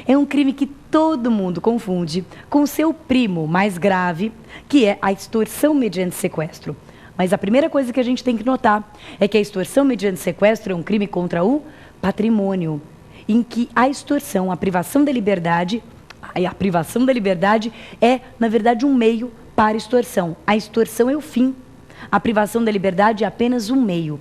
É um crime que todo mundo confunde com seu primo mais grave, que é a extorsão mediante sequestro. Mas a primeira coisa que a gente tem que notar é que a extorsão mediante sequestro é um crime contra o patrimônio, em que a extorsão, a privação da liberdade é, na verdade, um meio para a extorsão. A extorsão é o fim. A privação da liberdade é apenas um meio.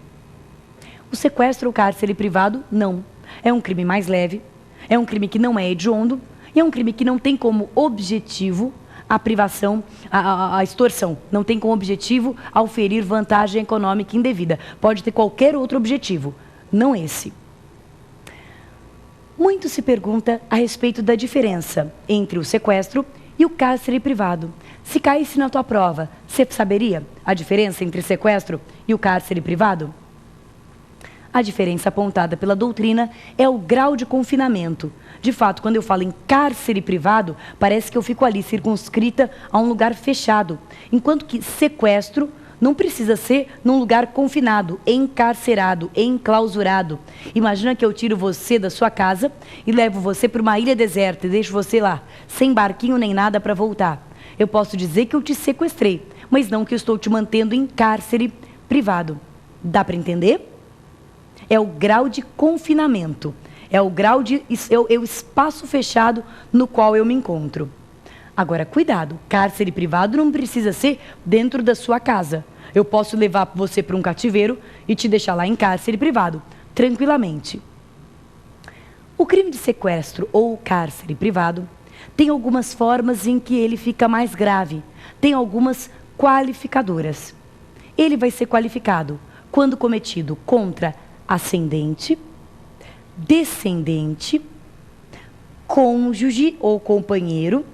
O sequestro ou cárcere privado, não. É um crime mais leve, é um crime que não é hediondo e é um crime que não tem como objetivo a privação, a extorsão. Não tem como objetivo auferir vantagem econômica indevida. Pode ter qualquer outro objetivo, não esse. Muito se pergunta a respeito da diferença entre o sequestro e o cárcere privado. Se caísse na tua prova, você saberia a diferença entre sequestro e o cárcere privado? A diferença apontada pela doutrina é o grau de confinamento. De fato, quando eu falo em cárcere privado, parece que eu fico ali circunscrita a um lugar fechado, enquanto que sequestro não precisa ser num lugar confinado, encarcerado, enclausurado. Imagina que eu tiro você da sua casa e levo você para uma ilha deserta e deixo você lá, sem barquinho nem nada para voltar. Eu posso dizer que eu te sequestrei, mas não que eu estou te mantendo em cárcere privado. Dá para entender? É o grau de confinamento, é o grau de o espaço fechado no qual eu me encontro. Agora, cuidado, cárcere privado não precisa ser dentro da sua casa. Eu posso levar você para um cativeiro e te deixar lá em cárcere privado, tranquilamente. O crime de sequestro ou cárcere privado tem algumas formas em que ele fica mais grave, tem algumas qualificadoras. Ele vai ser qualificado quando cometido contra ascendente, descendente, cônjuge ou companheiro.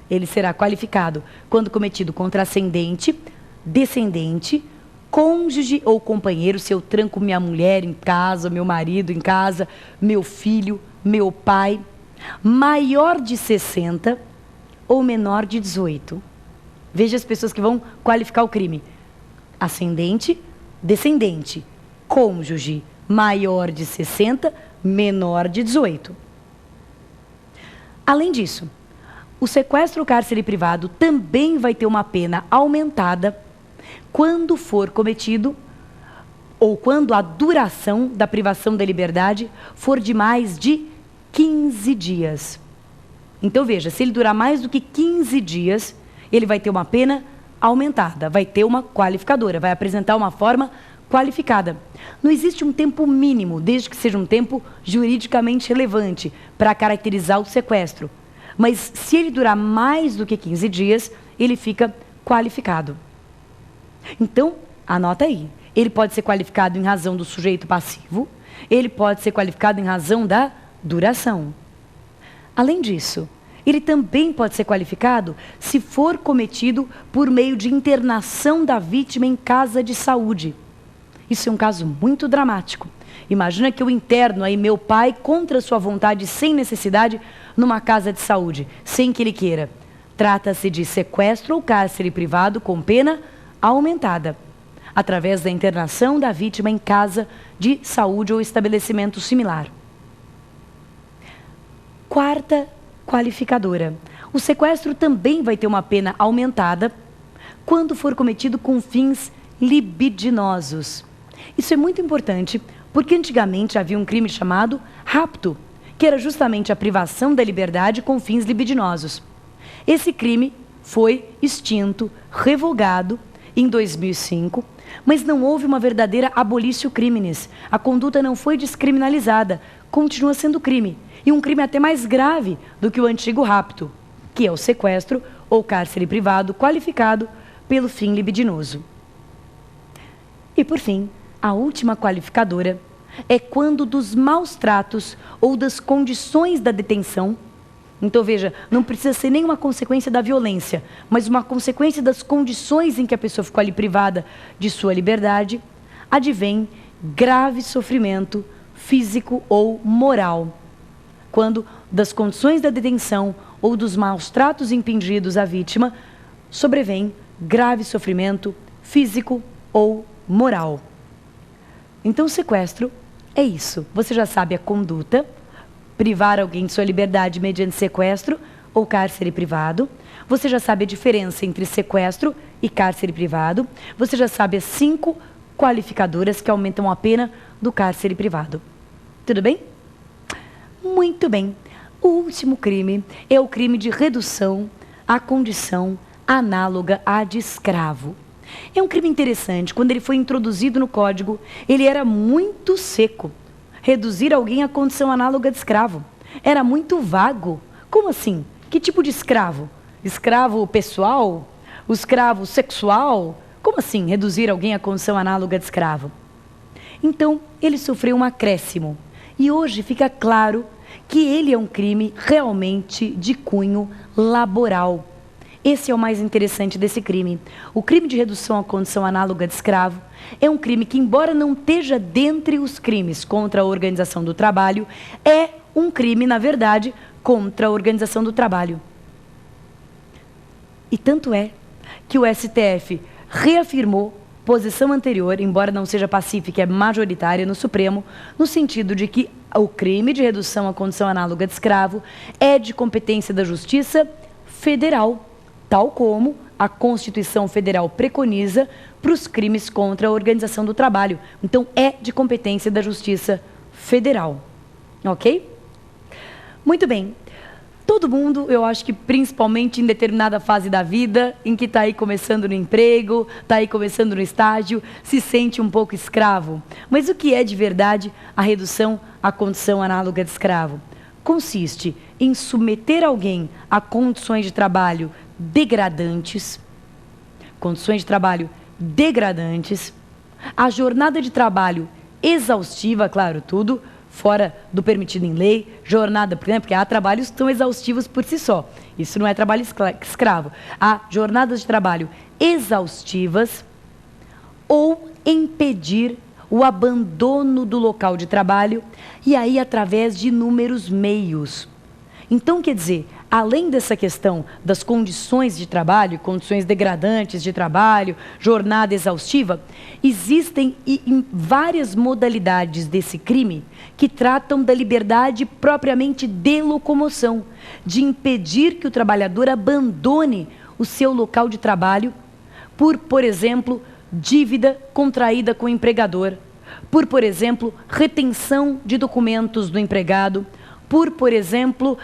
Ele será qualificado quando cometido contra ascendente, descendente, cônjuge ou companheiro. Se eu tranco minha mulher em casa, meu marido em casa, meu filho, meu pai, maior de 60 ou menor de 18. Veja as pessoas que vão qualificar o crime. Ascendente, descendente, cônjuge, maior de 60, menor de 18. Além disso, o sequestro ou cárcere privado também vai ter uma pena aumentada quando for cometido ou quando a duração da privação da liberdade for de mais de 15 dias. Então veja, se ele durar mais do que 15 dias, ele vai ter uma pena aumentada, vai ter uma qualificadora, vai apresentar uma forma qualificada. Não existe um tempo mínimo, desde que seja um tempo juridicamente relevante para caracterizar o sequestro. Mas se ele durar mais do que 15 dias, ele fica qualificado. Então, anota aí. Ele pode ser qualificado em razão do sujeito passivo, ele pode ser qualificado em razão da duração. Além disso, ele também pode ser qualificado se for cometido por meio de internação da vítima em casa de saúde. Isso é um caso muito dramático. Imagina que eu interno aí meu pai contra sua vontade, sem necessidade, numa casa de saúde, sem que ele queira. Trata-se de sequestro ou cárcere privado com pena aumentada, através da internação da vítima em casa de saúde ou estabelecimento similar. Quarta qualificadora. O sequestro também vai ter uma pena aumentada quando for cometido com fins libidinosos. Isso é muito importante, porque antigamente havia um crime chamado rapto, que era justamente a privação da liberdade com fins libidinosos. Esse crime foi extinto, revogado em 2005, mas não houve uma verdadeira abolitio criminis. A conduta não foi descriminalizada, continua sendo crime, e um crime até mais grave do que o antigo rapto, que é o sequestro ou cárcere privado qualificado pelo fim libidinoso. E por fim, a última qualificadora é quando dos maus tratos ou das condições da detenção. Então veja, não precisa ser nenhuma consequência da violência, mas uma consequência das condições em que a pessoa ficou ali privada de sua liberdade, advém grave sofrimento físico ou moral. Quando das condições da detenção ou dos maus tratos impingidos à vítima, sobrevém grave sofrimento físico ou moral. Então o sequestro é isso. Você já sabe a conduta, privar alguém de sua liberdade mediante sequestro ou cárcere privado. Você já sabe a diferença entre sequestro e cárcere privado. Você já sabe as 5 qualificadoras que aumentam a pena do cárcere privado. Tudo bem? Muito bem. O último crime é o crime de redução à condição análoga à de escravo. É um crime interessante. Quando ele foi introduzido no Código, ele era muito seco. Reduzir alguém à condição análoga de escravo. Era muito vago. Como assim? Que tipo de escravo? Escravo pessoal? O escravo sexual? Como assim, reduzir alguém à condição análoga de escravo? Então, ele sofreu um acréscimo. E hoje fica claro que ele é um crime realmente de cunho laboral. Esse é o mais interessante desse crime. O crime de redução à condição análoga de escravo é um crime que, embora não esteja dentre os crimes contra a organização do trabalho, é um crime, na verdade, contra a organização do trabalho. E tanto é que o STF reafirmou posição anterior, embora não seja pacífica, é majoritária no Supremo, no sentido de que o crime de redução à condição análoga de escravo é de competência da Justiça Federal, tal como a Constituição Federal preconiza para os crimes contra a organização do trabalho. Então, é de competência da Justiça Federal. Ok? Muito bem. Todo mundo, eu acho que principalmente em determinada fase da vida, em que está aí começando no emprego, está aí começando no estágio, se sente um pouco escravo. Mas o que é de verdade a redução à condição análoga de escravo? Consiste em submeter alguém a condições de trabalho degradantes, a jornada de trabalho exaustiva, claro, tudo fora do permitido em lei, jornada, porque há trabalhos que são exaustivos por si só. Isso não é trabalho escravo. Há jornadas de trabalho exaustivas ou impedir o abandono do local de trabalho, e aí através de inúmeros meios. Então, quer dizer, além dessa questão das condições de trabalho, condições degradantes de trabalho, jornada exaustiva, existem várias modalidades desse crime que tratam da liberdade propriamente de locomoção, de impedir que o trabalhador abandone o seu local de trabalho por exemplo, dívida contraída com o empregador, por exemplo, retenção de documentos do empregado, por exemplo,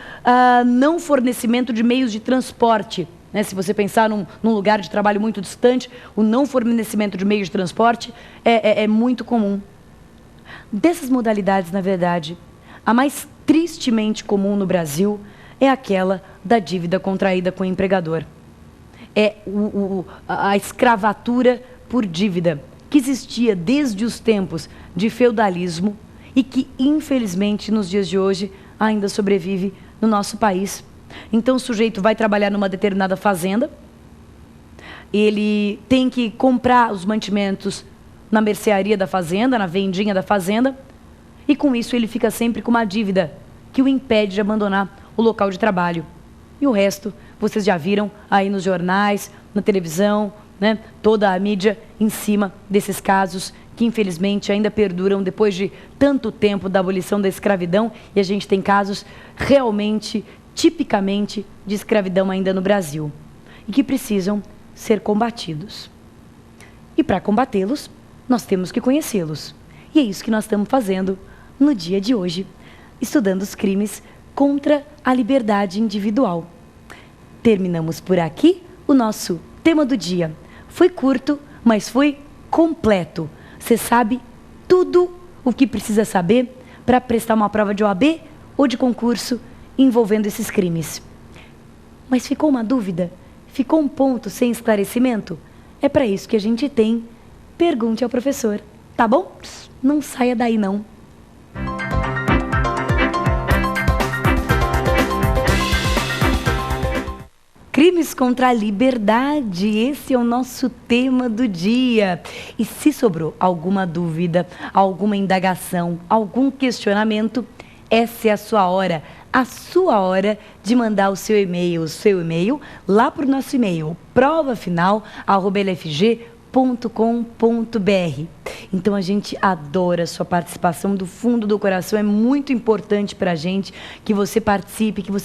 não fornecimento de meios de transporte. Né? Se você pensar num lugar de trabalho muito distante, o não fornecimento de meios de transporte é muito comum. Dessas modalidades, na verdade, a mais tristemente comum no Brasil é aquela da dívida contraída com o empregador. É a escravatura por dívida, que existia desde os tempos de feudalismo e que, infelizmente, nos dias de hoje, ainda sobrevive no nosso país. Então, o sujeito vai trabalhar numa determinada fazenda, ele tem que comprar os mantimentos na mercearia da fazenda, na vendinha da fazenda, e com isso ele fica sempre com uma dívida que o impede de abandonar o local de trabalho. E o resto, vocês já viram aí nos jornais, na televisão, né? Toda a mídia em cima desses casos que infelizmente ainda perduram depois de tanto tempo da abolição da escravidão, e a gente tem casos realmente, tipicamente, de escravidão ainda no Brasil, e que precisam ser combatidos. E para combatê-los, nós temos que conhecê-los. E é isso que nós estamos fazendo no dia de hoje, estudando os crimes contra a liberdade individual. Terminamos por aqui o nosso tema do dia. Foi curto, mas foi completo. Você sabe tudo o que precisa saber para prestar uma prova de OAB ou de concurso envolvendo esses crimes. Mas ficou uma dúvida? Ficou um ponto sem esclarecimento? É para isso que a gente tem Pergunte ao Professor, tá bom? Não saia daí não. Crimes contra a liberdade, esse é o nosso tema do dia. E se sobrou alguma dúvida, alguma indagação, algum questionamento, essa é a sua hora de mandar o seu e-mail lá para o nosso e-mail, provafinal@lfg.br. Então a gente adora a sua participação do fundo do coração, é muito importante para a gente que você participe, que você